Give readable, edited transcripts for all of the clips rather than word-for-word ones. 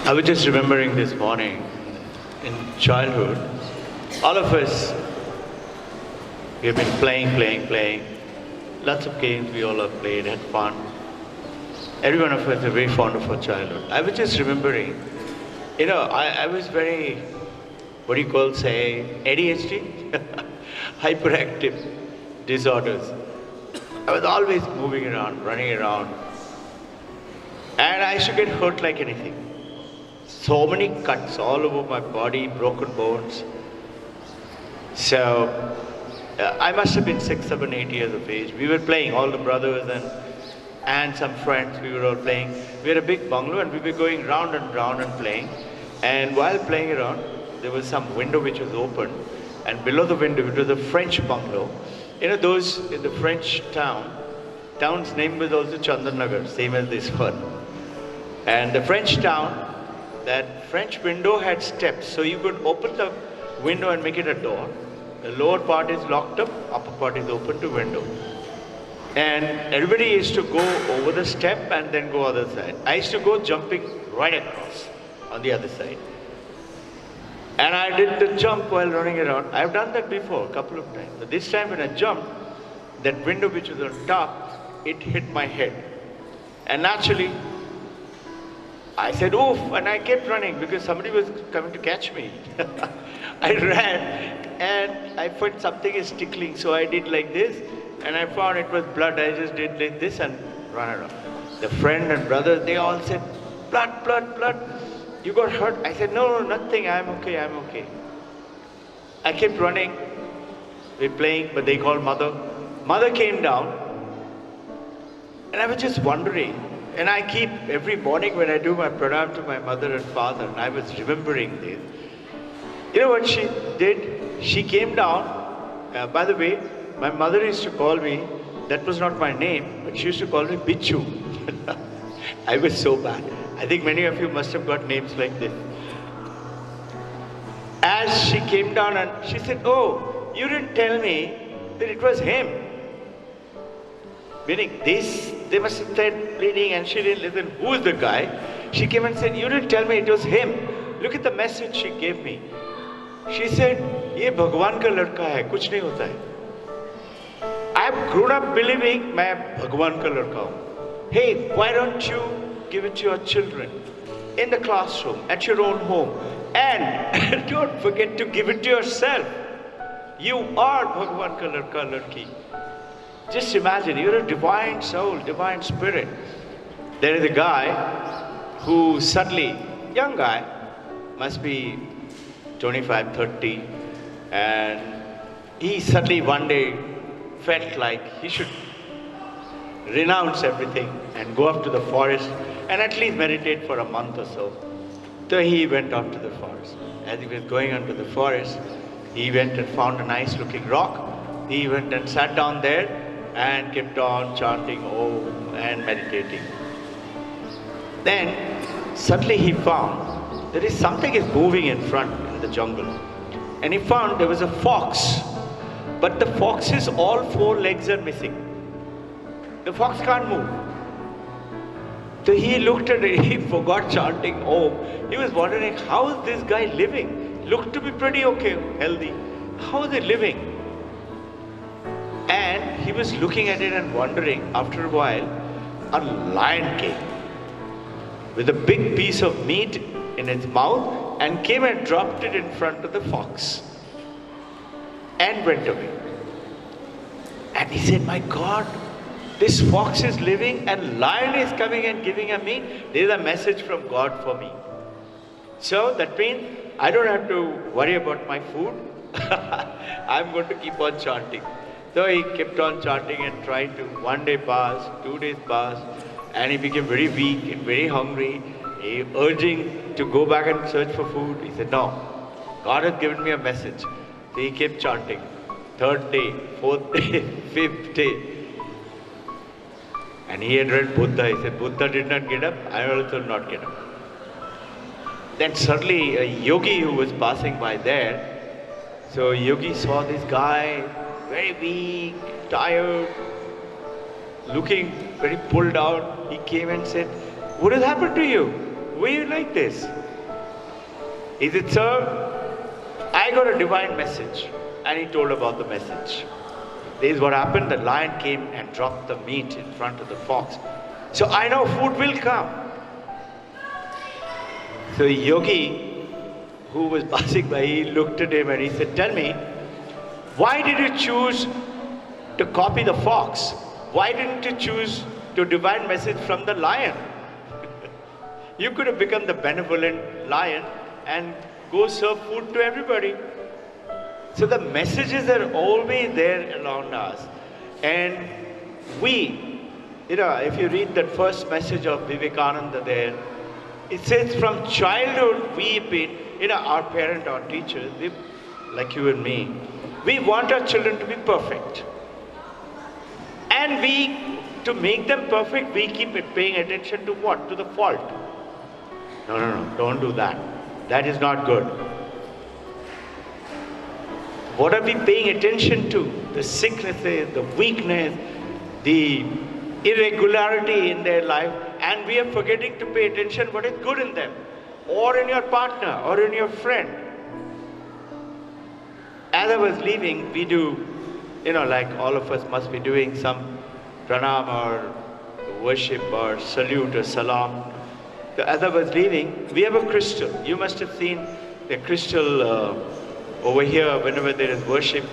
I was just remembering this morning in childhood, all of us, we have been playing. Lots of games we all have played, had fun. Every one of us are very fond of our childhood. I was just remembering, I was very, what do you call, say, ADHD? Hyperactive disorders. I was always moving around, running around. And I used to get hurt like anything. So many cuts all over my body, broken bones. So, I must have been 6, 7, 8 years of age. We were playing, all the brothers and some friends, we were all playing. We had a big bungalow and we were going round and round and playing. And while playing around, there was some window which was open. And below the window, it was a French bungalow. You know, those in the French town's name was also Chandranagar, same as this one. And the French town, that French window had steps. So you could open the window and make it a door. The lower part is locked up, upper part is open to window. And everybody used to go over the step and then go other side. I used to go jumping right across on the other side. And I did the jump while running around. I've done that before a couple of times. But this time when I jumped, that window which was on top, it hit my head. And naturally, I said, oof, and I kept running because somebody was coming to catch me. I ran and I felt something is tickling, so I did like this and I found it was blood. I just did like this and ran around. The friend and brother, they all said, blood, blood, blood. You got hurt? I said, no, nothing, I'm okay. I kept running, we're playing, but they called mother. Mother came down and I was just wondering. And I keep, every morning when I do my pranam to my mother and father, and I was remembering this. You know what she did? She came down, by the way, my mother used to call me, that was not my name, but she used to call me Bichu. I was so bad. I think many of you must have got names like this. As she came down and she said, oh, you didn't tell me that it was him. Meaning this, they must have said bleeding and she didn't listen. Who is the guy? She came and said, you didn't tell me it was him. Look at the message she gave me. She said, ये भगवान का लड़का है, कुछ नहीं होता है. I have grown up believing मैं भगवान का लड़का हूँ. Hey, why don't you give it to your children in the classroom, at your own home, and don't forget to give it to yourself. You are भगवान का लड़का लड़की. Just imagine, you're a divine soul, divine spirit. There is a guy who suddenly, young guy, must be 25, 30, and he suddenly one day felt like he should renounce everything and go up to the forest and at least meditate for a month or so. So he went up to the forest. As he was going onto the forest, he went and found a nice looking rock. He went and sat down there and kept on chanting Om and meditating. Then suddenly he found there is something is moving in front in the jungle. And he found there was a fox. But the fox's all 4 legs are missing. The fox can't move. So he looked at it, he forgot chanting Om. He was wondering, how is this guy living? Looked to be pretty okay, healthy. How is he living? And he was looking at it and wondering, after a while, a lion came with a big piece of meat in its mouth and came and dropped it in front of the fox and went away. And he said, my God, this fox is living and lion is coming and giving him meat. There is a message from God for me. So that means I don't have to worry about my food. I'm going to keep on chanting. So he kept on chanting and tried to. 1 day passed, 2 days passed, and he became very weak and very hungry. He urging to go back and search for food. He said, no, God has given me a message. So he kept chanting. 3rd day, 4th day, 5th day. And he had read Buddha. He said, Buddha did not get up, I also will not get up. Then suddenly a yogi who was passing by there, so yogi saw this guy, very weak, tired, looking very pulled out. He came and said, what has happened to you? We like this. Is it served? I got a divine message. And he told about the message. This is what happened. The lion came and dropped the meat in front of the fox. So I know food will come. So Yogi, who was passing by, he looked at him and he said, tell me, why did you choose to copy the fox? Why didn't you choose to divine message from the lion? You could have become the benevolent lion and go serve food to everybody. So the messages are always there around us. And we, if you read that first message of Vivekananda there, it says from childhood we've been, our parent, our teachers, like you and me, we want our children to be perfect. And to make them perfect, we keep paying attention to what? To the fault. No, don't do that. That is not good. What are we paying attention to? The sicknesses, the weakness, the irregularity in their life, and we are forgetting to pay attention what is good in them, or in your partner, or in your friend. As I was leaving, we do, like all of us must be doing some pranam or worship or salute or salam. So as I was leaving, we have a crystal. You must have seen the crystal over here. Whenever there is worship,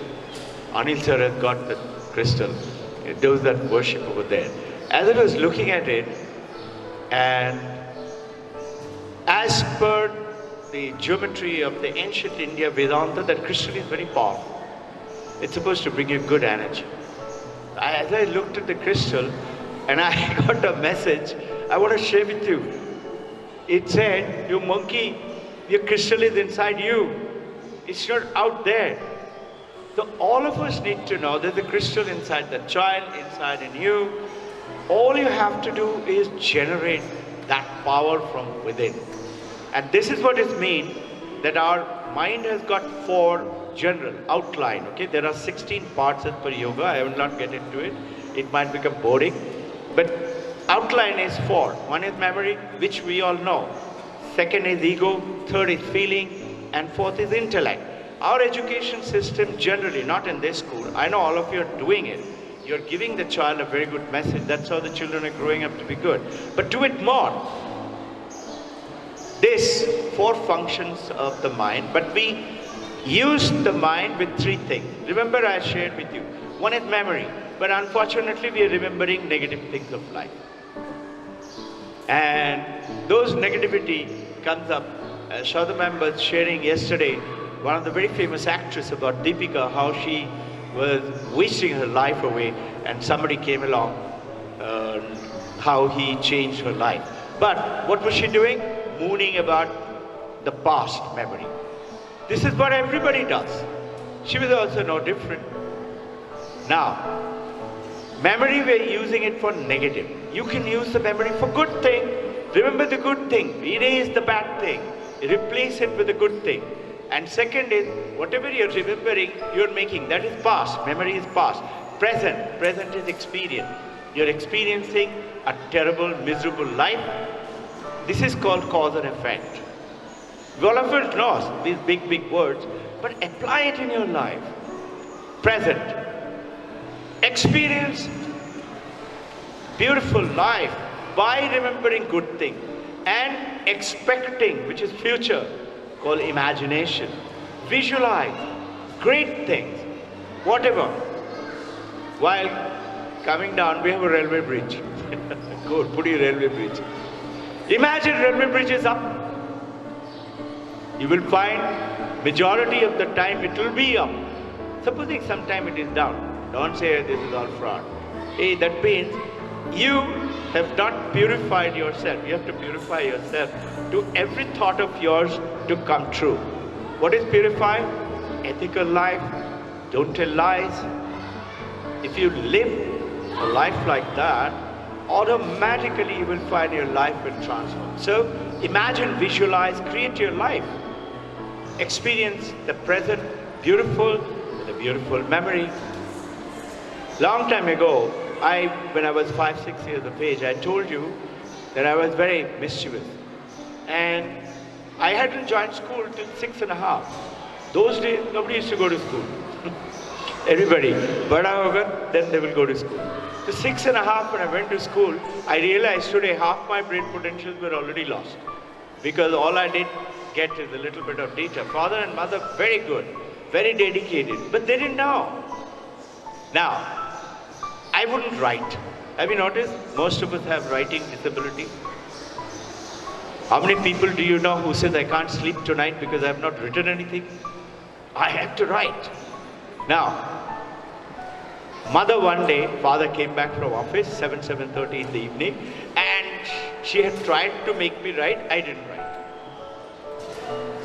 Anil sir has got the crystal. It does that worship over there. As I was looking at it, and as per the geometry of the ancient India Vedanta, that crystal is very powerful. It's supposed to bring you good energy. As I looked at the crystal, and I got a message, I want to share with you. It said, you monkey, your crystal is inside you. It's not out there. So all of us need to know there's a crystal inside the child, inside in you. All you have to do is generate that power from within. And this is what it means that our mind has got 4 general outline. Okay, there are 16 parts as per yoga. I will not get into it. It might become boring. But outline is 4. One is memory, which we all know. Second is ego. Third is feeling. And fourth is intellect. Our education system generally, not in this school, I know all of you are doing it. You're giving the child a very good message. That's how the children are growing up to be good. But do it more. This 4 functions of the mind, but we use the mind with 3 things. Remember I shared with you. One is memory, but unfortunately we are remembering negative things of life. And those negativity comes up. Shauda ma'am was sharing yesterday, one of the very famous actress about Deepika, how she was wasting her life away and somebody came along, how he changed her life. But what was she doing? Mooning about the past memory. This is what everybody does. She was also no different. Now, memory, we're using it for negative. You can use the memory for good thing. Remember the good thing. Erase the bad thing. Replace it with a good thing. And second is, whatever you're remembering, you're making. That is past. Memory is past. Present. Present is experience. You're experiencing a terrible, miserable life. This is called cause and effect. All of us know these big, big words, but apply it in your life. Present. Experience beautiful life by remembering good things and expecting, which is future, called imagination. Visualize great things, whatever. While coming down, we have a railway bridge. Good, Puri railway bridge. Imagine railway bridge is up. You will find majority of the time it will be up. Supposing sometime it is down. Don't say this is all fraud. Hey, that means you have not purified yourself. You have to purify yourself to every thought of yours to come true. What is purify? Ethical life. Don't tell lies. If you live a life like that, automatically you will find your life will transform. So imagine, visualize, create your life. Experience the present beautiful with a beautiful memory. Long time ago, when I was 5, 6 years of age, I told you that I was very mischievous. And I hadn't joined school till 6.5. Those days, nobody used to go to school. Everybody, bada hoga, then they will go to school. So 6.5, when I went to school, I realized today half my brain potentials were already lost. Because all I did get is a little bit of data. Father and mother, very good, very dedicated, but they didn't know. Now, I wouldn't write. Have you noticed? Most of us have writing disability. How many people do you know who says, I can't sleep tonight because I have not written anything? I have to write. Now, mother one day, father came back from office, 7:30 in the evening, and she had tried to make me write, I didn't write.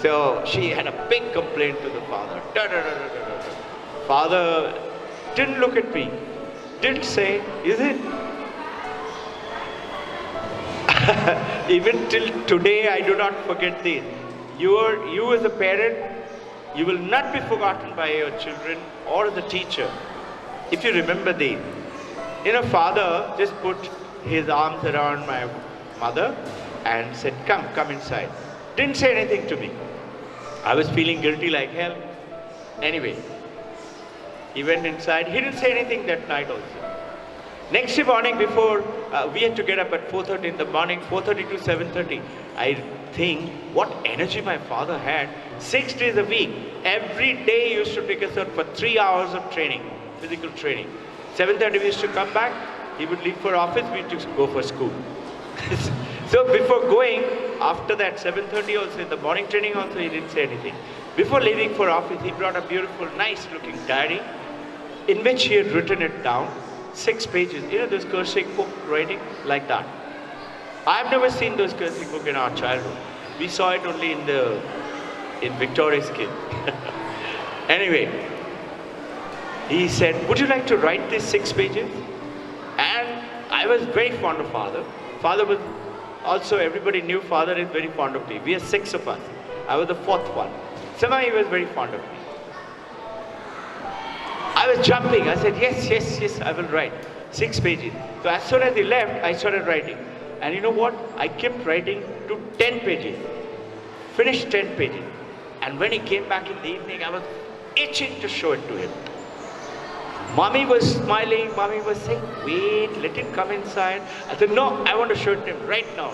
So she had a big complaint to the father. Da, da, da, da, da, da. Father didn't look at me, didn't say, is it? Even till today, I do not forget this. You as a parent, you will not be forgotten by your children or the teacher if you remember these. Father just put his arms around my mother and said, come inside. Didn't say anything to me. I was feeling guilty like hell. Anyway, he went inside. He didn't say anything that night also. Next morning before, we had to get up at 4:30 in the morning, 4:30 to 7:30. I think what energy my father had. 6 days a week. Every day he used to take us out for 3 hours of training, physical training. 7:30 we used to come back. He would leave for office, we used to go for school. So before going, after that 7:30 also, in the morning training also, he didn't say anything. Before leaving for office, he brought a beautiful, nice looking diary in which he had written it down. 6 pages. Those cursive book writing like that. I've never seen those cursive book in our childhood. We saw it only in Victoria's kid. Anyway, he said, would you like to write these 6 pages? And I was very fond of father. Father was also, everybody knew father is very fond of me. We are 6 of us. I was the 4th one. Somehow he was very fond of me. I was jumping. I said, yes, I will write. 6 pages. So as soon as he left, I started writing. And you know what? I kept writing to 10 pages. Finished 10 pages. And when he came back in the evening, I was itching to show it to him. Mommy was smiling. Mommy was saying, wait, let him come inside. I said, no, I want to show it to him right now.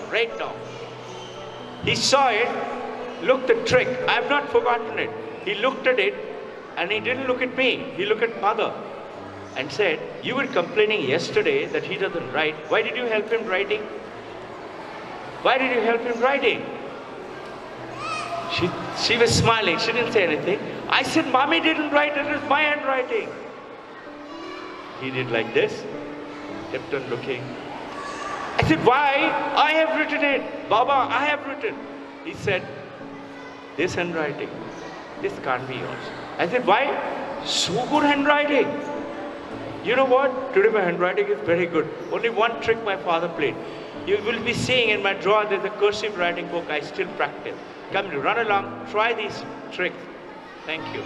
He saw it, looked the trick. I have not forgotten it. He looked at it. And he didn't look at me, he looked at mother and said, you were complaining yesterday that he doesn't write. Why did you help him writing? Why did you help him writing? She was smiling, she didn't say anything. I said, Mommy didn't write, it was my handwriting. He did like this, kept on looking. I said, why? I have written it. Baba, I have written. He said, this handwriting, this can't be yours. I said, why? So good handwriting. You know what? Today my handwriting is very good. Only one trick my father played. You will be seeing in my drawer there's a cursive writing book I still practice. Come, run along, try these tricks. Thank you.